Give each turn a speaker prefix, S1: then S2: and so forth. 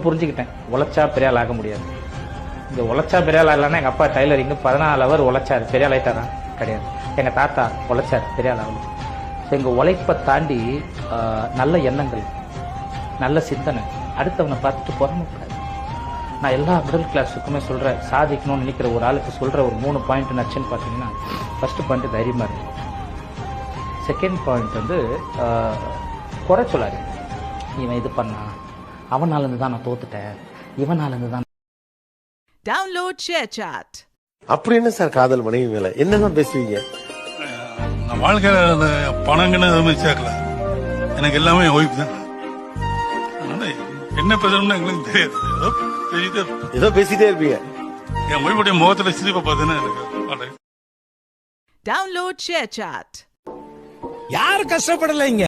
S1: புரிஞ்சுக்கிட்டேன், உழைச்சா பெரிய ஆள் ஆக முடியாது. இந்த உழைச்சா பெரிய ஆள் ஆகலன்னா எங்கள் அப்பா டைலரிங் 14 அவர் உழைச்சாரு, பெரிய ஆள் ஆயிட்டாரா? கிடையாது. எங்கள் தாத்தா உழைச்சாரு, பெரிய ஆள் ஆகல. எங்கள் உழைப்பை தாண்டி நல்ல எண்ணங்கள், நல்ல சிந்தனை, அடுத்தவனை பார்த்துட்டு பொறாமக்கூடாது. நான் எல்லா மிடில் கிளாஸுக்குமே சொல்கிறேன், சாதிக்கணும்னு நினைக்கிற ஒரு ஆளுக்கு சொல்கிற ஒரு 3 பாயிண்ட் நச்சுன்னு பார்த்தீங்கன்னா, ஃபர்ஸ்ட் பாயிண்ட் தைரியமாக இருக்கு. செகண்ட் பாயிண்ட் வந்து குறை சொல்லாது. இவன் இது பண்ணா, அவனால இருந்து தான் நான் தோத்துட்டேன், இவனால இருந்து தான்.
S2: Download ShareChat.
S3: அப்படி என்ன சார் காதல் மனைவி மேல என்னதான் பேசுவீங்க?
S4: நான் வாழ்க்கையில அந்த பணங்கன்னு எதுவுமே சேர்க்கல, எனக்கு எல்லாமே ஒய்ஃப் தான். அதனால என்ன பேசணும்னு எங்களுக்கு தெரியாது,
S3: ஏதோ பேசிட்டே இருப்பீங்க.
S4: என் ஒய்ஃபுடைய முகத்துல சிரிப்பை பார்த்தீங்கன்னா எனக்கு
S2: டவுன்லோட் ஷேர் சாட்.
S5: யாரு கஷ்டப்படலைங்க.